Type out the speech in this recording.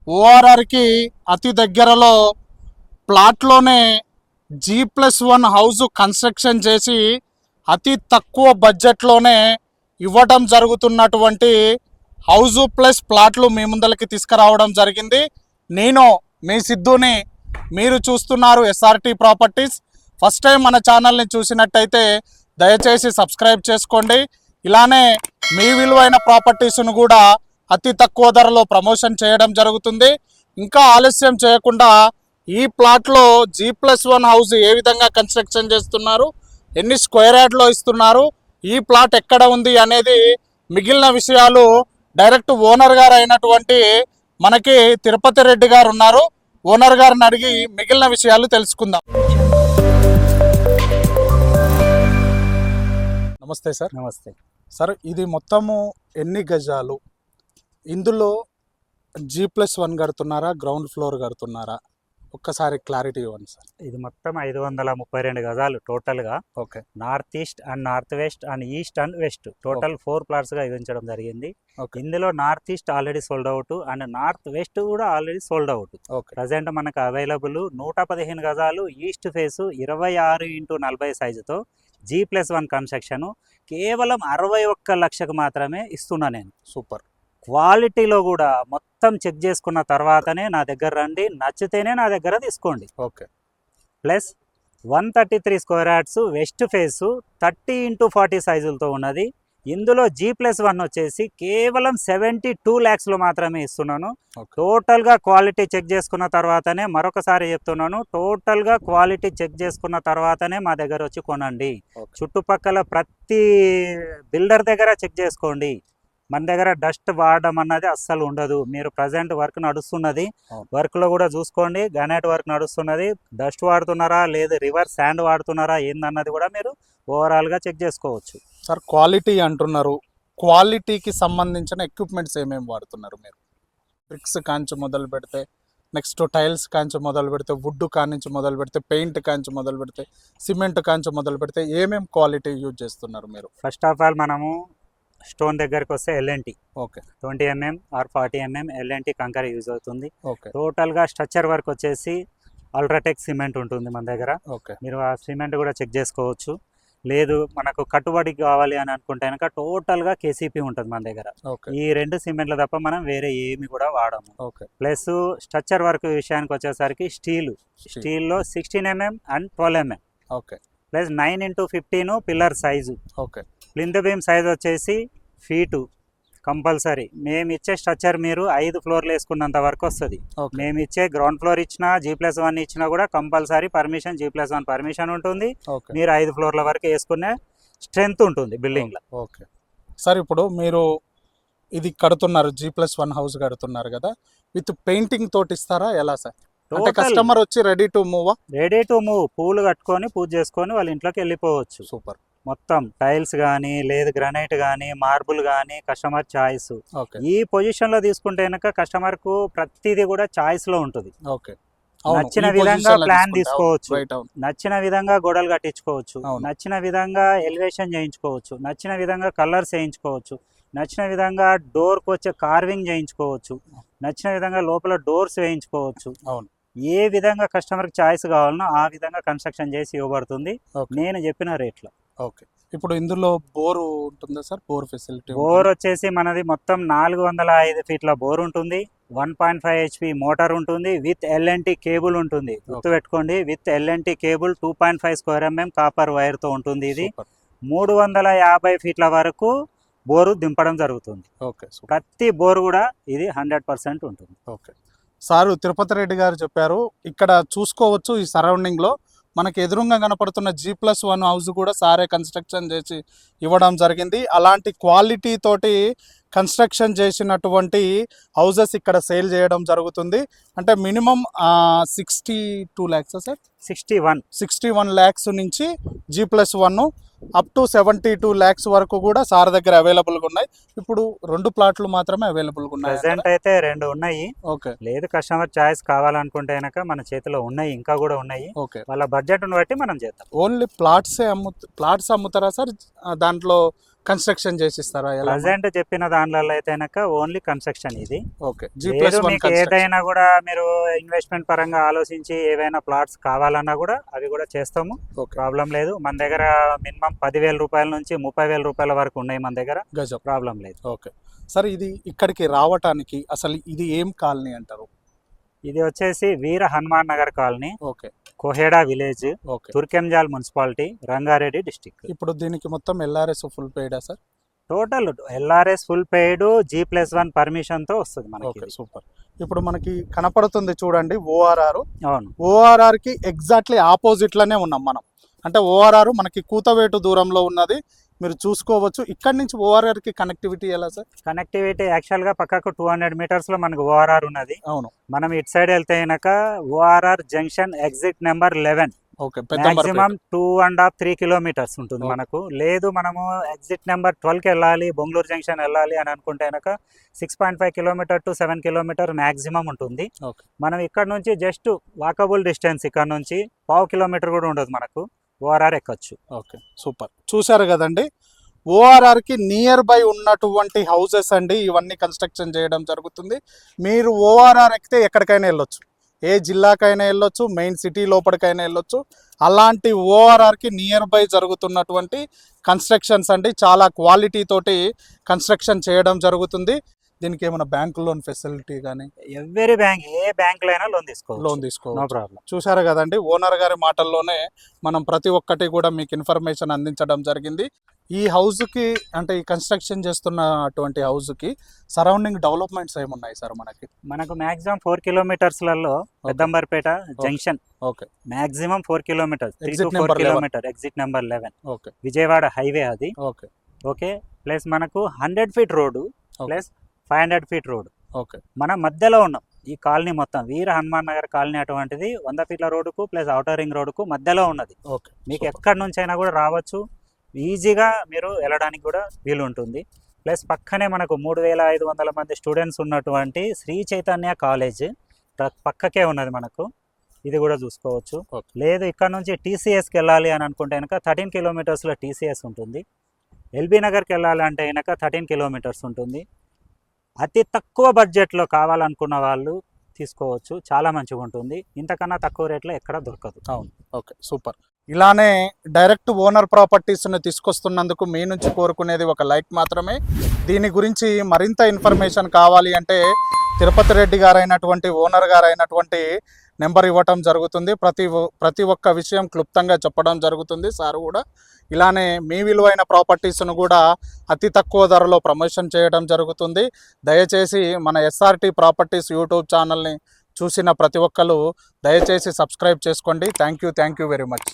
ఓఆర్ఆర్కి అతి దగ్గరలో ప్లాట్లోనే G+1 house construction చేసి అతి తక్కువ బడ్జెట్లోనే ఇవ్వడం జరుగుతున్నటువంటి హౌస్ ప్లస్ ప్లాట్లు మీ ముందలకి తీసుకురావడం జరిగింది. నేను మీ సిద్ధుని, మీరు చూస్తున్నారు ఎస్ఆర్టీ ప్రాపర్టీస్. ఫస్ట్ టైం మన ఛానల్ని చూసినట్టయితే దయచేసి సబ్స్క్రైబ్ చేసుకోండి. ఇలానే మీ విలువైన ప్రాపర్టీస్ను కూడా అతి తక్కువ ధరలో ప్రమోషన్ చేయడం జరుగుతుంది. ఇంకా ఆలస్యం చేయకుండా ఈ ప్లాట్లో G+1 హౌస్ ఏ విధంగా కన్స్ట్రక్షన్ చేస్తున్నారు, ఎన్ని స్క్వేర్ యార్డ్లో ఇస్తున్నారు, ఈ ప్లాట్ ఎక్కడ ఉంది అనేది మిగిలిన విషయాలు డైరెక్ట్ ఓనర్ గారు అయినటువంటి మనకి తిరుపతి రెడ్డి గారు ఉన్నారు. ఓనర్ గారిని అడిగి మిగిలిన విషయాలు తెలుసుకుందాం. నమస్తే సార్. నమస్తే సార్, ఇది మొత్తము ఎన్ని గజాలు? ఇందులో G+1 కడుతున్నారా, గ్రౌండ్ ఫ్లోర్ కడుతున్నారా? ఒక్కసారి క్లారిటీ ఇవ్వండి సార్. ఇది మొత్తం 532 గజాలు టోటల్గా. Okay. North east and north west and east and west total 4 ప్లాట్స్గా ఇవ్వించడం జరిగింది. ఇందులో north east already sold out and north west కూడా ఆల్రెడీ సోల్డ్ అవుట్. ప్రజెంట్ మనకు అవైలబుల్ 115 గజాలు east face 26x40 సైజుతో G+1 construction కేవలం 61 లక్షకు మాత్రమే ఇస్తున్నా నేను. సూపర్. క్వాలిటీలో కూడా మొత్తం చెక్ చేసుకున్న తర్వాతనే నా దగ్గర రండి, నచ్చితేనే నా దగ్గర తీసుకోండి. Okay. Plus 133 square yards west face 30x40 సైజులతో ఉన్నది. ఇందులో G+1 వచ్చేసి కేవలం 72 lakhsలో మాత్రమే ఇస్తున్నాను. టోటల్గా క్వాలిటీ చెక్ చేసుకున్న తర్వాతనే, మరొకసారి చెప్తున్నాను, టోటల్గా క్వాలిటీ చెక్ చేసుకున్న తర్వాతనే మా దగ్గర వచ్చి కొనండి. చుట్టుపక్కల ప్రతి బిల్డర్ దగ్గర చెక్ చేసుకోండి. మన దగ్గర డస్ట్ వాడడం అన్నది అస్సలు ఉండదు. మీరు ప్రజెంట్ వర్క్ నడుస్తున్నది, వర్క్లో కూడా చూసుకోండి. గ్రానైట్ వర్క్ నడుస్తున్నది, డస్ట్ వాడుతున్నారా లేదు రివర్స్ శాండ్ వాడుతున్నారా ఏందన్నది కూడా మీరు ఓవరాల్గా చెక్ చేసుకోవచ్చు. సార్, క్వాలిటీ అంటున్నారు, క్వాలిటీకి సంబంధించిన ఎక్విప్మెంట్స్ ఏమేమి వాడుతున్నారు మీరు? బ్రిక్స్ కాంచి మొదలు పెడితే, నెక్స్ట్ టైల్స్ కాంచి మొదలు పెడితే, వుడ్ కాంచి మొదలు పెడితే, పెయింట్ కాంచి మొదలు పెడితే, సిమెంట్ కాంచి మొదలు పెడితే ఏమేమి క్వాలిటీ యూజ్ చేస్తున్నారు మీరు? ఫస్ట్ ఆఫ్ ఆల్ మనము స్టోన్ దగ్గరికి వస్తే LNT. Okay. 20 mm or 40 mm LNT కంకర యూజ్ అవుతుంది. ఓకే. టోటల్గా స్ట్రక్చర్ వర్క్ వచ్చేసి అల్ట్రాటెక్ సిమెంట్ ఉంటుంది మన దగ్గర. ఓకే. మీరు ఆ సిమెంట్ కూడా చెక్ చేసుకోవచ్చు. లేదు మనకు కట్టుబడి కావాలి అని అనుకుంటే కనుక టోటల్గా KCP ఉంటుంది మన దగ్గర. ఈ 2 సిమెంట్లు తప్ప మనం వేరే ఏమి కూడా వాడము. ఓకే. ప్లస్ స్ట్రక్చర్ వర్క్ విషయానికి వచ్చేసరికి స్టీల్లో 16 mm and 12 mm. Okay. Plus 9x15 pillar size. Okay. Plinth beam size వచ్చేసి ఫీటు కంపల్సరీ. మేము ఇచ్చే స్ట్రక్చర్ మీరు 5 ఫ్లోర్లు వేసుకున్నంత వరకు వస్తుంది. మేము ఇచ్చే గ్రౌండ్ ఫ్లోర్ ఇచ్చినా G+1 ఇచ్చినా కూడా కంపల్సరీ పర్మిషన్, G+1 పర్మిషన్ ఉంటుంది. మీరు 5 ఫ్లోర్ల వరకు వేసుకునే స్ట్రెంగ్త్ ఉంటుంది బిల్డింగ్లో. ఓకే సార్, ఇప్పుడు మీరు ఇది కడుతున్నారు, G+1 హౌస్ కడుతున్నారు కదా, విత్ పెయింటింగ్ తోటి ఇస్తారా ఎలా సార్? అంటే కస్టమర్ వచ్చి రెడీ టు మూవ్ పూలు కట్టుకొని పూజ చేసుకొని వాళ్ళ ఇంట్లోకి వెళ్ళిపోవచ్చు. సూపర్. మొత్తం టైల్స్ కానీ లేదు గ్రానైట్ కానీ మార్బుల్ కానీ కస్టమర్ చాయిస్. ఈ పొజిషన్ లో తీసుకుంటే కనుక కస్టమర్ కు ప్రతిదీ కూడా చాయిస్ లో ఉంటుంది. నచ్చిన విధంగా ప్లాన్ తీసుకోవచ్చు, నచ్చిన విధంగా గోడలు కట్టించుకోవచ్చు, నచ్చిన విధంగా ఎలివేషన్ చేయించుకోవచ్చు, నచ్చిన విధంగా కలర్స్ వేయించుకోవచ్చు, నచ్చిన విధంగా డోర్ కు వచ్చే కార్వింగ్ చేయించుకోవచ్చు, నచ్చిన విధంగా లోపల డోర్స్ వేయించుకోవచ్చు. ఏ విధంగా కస్టమర్ కి చాయిస్ కావాలనో ఆ విధంగా కన్స్ట్రక్షన్ చేసి ఇవ్వబడుతుంది నేను చెప్పిన రేట్లో. ఓకే. ఇప్పుడు ఇందులో బోరు ఉంటుందా సార్? Bore facility? బోర్ వచ్చేసి మనది మొత్తం 405 ఫీట్ల బోర్ ఉంటుంది. 1.5 HP మోటార్ ఉంటుంది. విత్ LNT కేబుల్ ఉంటుంది. గుర్తుపెట్టుకోండి, with LNT cable 2.5 square mm copper wire తో ఉంటుంది. ఇది 350 ఫీట్ల వరకు బోరు దింపడం జరుగుతుంది. ఓకే. ప్రతి బోర్ కూడా ఇది 100% ఉంటుంది. ఓకే సారు, తిరుపతి రెడ్డి గారు చెప్పారు, ఇక్కడ చూసుకోవచ్చు ఈ సరౌండింగ్ లో మనకి ఎదురుగా కనపడుతున్న G+1 హౌస్ కూడా సారే కన్స్ట్రక్షన్ చేసి ఇవ్వడం జరిగింది. అలాంటి క్వాలిటీ తోటి కన్స్ట్రక్షన్ చేసినటువంటి హౌసెస్ ఇక్కడ సేల్ చేయడం జరుగుతుంది. అంటే మినిమం 62 lakhs సార్? 61 lakhs నుంచి G+1 అప్ టు 72 lakhs వరకు కూడా సార్ దగ్గర అవైలబుల్గా ఉన్నాయి. ఇప్పుడు 2 ప్లాట్లు మాత్రమే అవైలబుల్గా ఉన్నాయి. ప్రెజెంట్ అయితే 2 ఉన్నాయి. ఓకే. లేదు కస్టమర్ చాయిస్ కావాలనుకుంటే కనుక మన చేతిలో ఉన్నాయి, ఇంకా కూడా ఉన్నాయి. ఓకే. వాళ్ళ బడ్జెట్ను బట్టి మనం చేద్దాం. ఓన్లీ ప్లాట్స్ అమ్ముతారా సార్? దాంట్లో కన్స్ట్రక్షన్ చేసిస్తారా ఎలా? ప్రజెంట్ చెప్పిన దానిలో అయితే ఓన్లీ కన్స్ట్రక్షన్ ఇది. ఓకే, లేదు మీకు ఏదైనా కూడా మీరు ఇన్వెస్ట్మెంట్ పరంగా ఆలోచించి ఏవైనా ప్లాట్స్ కావాలన్నా కూడా అవి కూడా చేస్తాము, ప్రాబ్లం లేదు. మన దగ్గర మినిమం 10,000 రూపాయల నుంచి 30,000 రూపాయల వరకు ఉన్నాయి మన దగ్గర, గజం, ప్రాబ్లం లేదు. ఓకే సార్, ఇది ఇక్కడికి రావటానికి అసలు ఇది ఏం కాలనీ అంటారు? ఇది వచ్చేసి Veera Hanuman Nagar colony, okay, Koheda village, okay, Turkayamjal municipality, Rangareddy district. ఇప్పుడు దీనికి మొత్తం ఎల్ఆర్ఎస్ ఫుల్ పెయిడా sir? Total LRS full paid, G+1 permission తో వస్తుంది మనకి. Okay, super. ఇప్పుడు మనకి కనపడుతుంది చూడండి ఓఆర్ఆర్. అవును, ఓఆర్ఆర్ కి ఎగ్జాక్ట్లీ ఆపోజిట్ లోనే ఉన్నాం మనం. అంటే ఓఆర్ఆర్ మనకి కూతవేటు దూరంలో ఉన్నది, మీరు చూసుకోవచ్చు. ఇక్కడ నుంచి ఓఆర్ఆర్ కి కనెక్టివిటీ ఎలా సార్? కనెక్టివిటీ యాక్చువల్ గా పక్కకు 200 మీటర్స్ లో మనకు ఓఆర్ఆర్ ఉన్నది. అవును, మనం ఇటు సైడ్ వెళ్తే ORR junction exit number 11, okay, maximum 2.5-3 kilometres ఉంటుంది Okay. మనకు. లేదు మనము ఎగ్జిట్ నెంబర్ 12కి వెళ్ళాలి, బొంగళూరు జంక్షన్ వెళ్ళాలి అని అనుకుంటే 6.5 కిలోమీటర్ టు 7 కిలోమీటర్ మాక్సిమం ఉంటుంది. Okay. మనం ఇక్కడ నుంచి జస్ట్ వాకబుల్ డిస్టెన్స్, ఇక్కడ నుంచి 0.5 కిలోమీటర్ కూడా ఉండదు మనకు, ఓఆర్ఆర్ ఎక్కొచ్చు. Okay, super. చూశారు కదండి, ఓఆర్ఆర్ కి నియర్ బై ఉన్నటువంటి హౌసెస్ అండి ఇవన్నీ కన్స్ట్రక్షన్ చేయడం జరుగుతుంది. మీరు ఓఆర్ఆర్ ఎక్కితే ఎక్కడికైనా వెళ్ళొచ్చు, ఏ జిల్లాకైనా వెళ్ళొచ్చు, మెయిన్ సిటీ లోపలికైనా వెళ్ళొచ్చు. అలాంటి ఓఆర్ఆర్కి నియర్ బై జరుగుతున్నటువంటి కన్స్ట్రక్షన్స్ అండి, చాలా క్వాలిటీ తోటి కన్స్ట్రక్షన్ చేయడం జరుగుతుంది. దీనికి ఏమైనా బ్యాంక్ లోన్ ఫెసిలిటీ కానీ? ఎవరీ బ్యాంక్, ఏ బ్యాంక్ అయినా లోన్ తీసుకో, నో ప్రాబ్లం. చూసారు కదండి, ఓనర్ గారి మాటల్లోనే మనం ప్రతి ఒక్కటి కూడా మీకు ఇన్ఫర్మేషన్ అందించడం జరిగింది. ఈ హౌస్కి అంటే ఈ కన్స్ట్రక్షన్ చేస్తున్నటువంటి హౌస్కి సరౌండింగ్ డెవలప్మెంట్స్ ఏమున్నాయి సార్? మనకు మాక్సిమం 4 కిలోమీటర్స్లలో Peddamberpet junction, okay, maximum 4 kilometres, 3 to 4 kilometre, exit number 11, okay, Vijayawada highway అది. ఓకే, ఓకే, ప్లస్ మనకు 100 feet road plus 500 feet road, okay, మన మధ్యలో ఉన్నాం. ఈ కాలనీ మొత్తం వీర హనుమాన్ నగర్ కాలనీ అటువంటిది 100 ఫీట్ల రోడ్డుకు ప్లస్ అవుటర్ రింగ్ రోడ్డుకు మధ్యలో ఉన్నది. ఓకే, మీకు ఎక్కడి నుంచి అయినా కూడా రావచ్చు, ఈజీగా మీరు వెళ్ళడానికి కూడా వీలు ఉంటుంది. ప్లస్ పక్కనే మనకు 3,500 మంది స్టూడెంట్స్ ఉన్నటువంటి శ్రీ చైతన్య కాలేజ్ పక్కకే ఉన్నది మనకు, ఇది కూడా చూసుకోవచ్చు. లేదు ఇక్కడ నుంచి TCSకి వెళ్ళాలి అని అనుకుంటే 13 కిలోమీటర్స్లో TCS ఉంటుంది. ఎల్బీ నగర్కి వెళ్ళాలంటే 13 కిలోమీటర్స్ ఉంటుంది. అతి తక్కువ బడ్జెట్లో కావాలనుకున్న వాళ్ళు తీసుకోవచ్చు, చాలా మంచిగా ఉంటుంది. ఇంతకన్నా తక్కువ రేట్లో ఎక్కడ దొరకదు. అవును, ఓకే, సూపర్. ఇలానే డైరెక్ట్ ఓనర్ ప్రాపర్టీస్ని తీసుకొస్తున్నందుకు మీ నుంచి కోరుకునేది ఒక లైక్ మాత్రమే. దీని గురించి మరింత ఇన్ఫర్మేషన్ కావాలి అంటే తిరుపతి రెడ్డి గారైనటువంటి ఓనర్ గారైనటువంటి నెంబర్ ఇవ్వటం జరుగుతుంది. ప్రతి ఒక్క విషయం క్లుప్తంగా చెప్పడం జరుగుతుంది సార్ కూడా. ఇలానే మీ విలువైన ప్రాపర్టీస్ను కూడా అతి తక్కువ ధరలో ప్రమోషన్ చేయడం జరుగుతుంది. దయచేసి మన SRT ప్రాపర్టీస్ యూట్యూబ్ ఛానల్ని చూసిన ప్రతి ఒక్కరు దయచేసి సబ్స్క్రైబ్ చేసుకోండి. Thank you very much.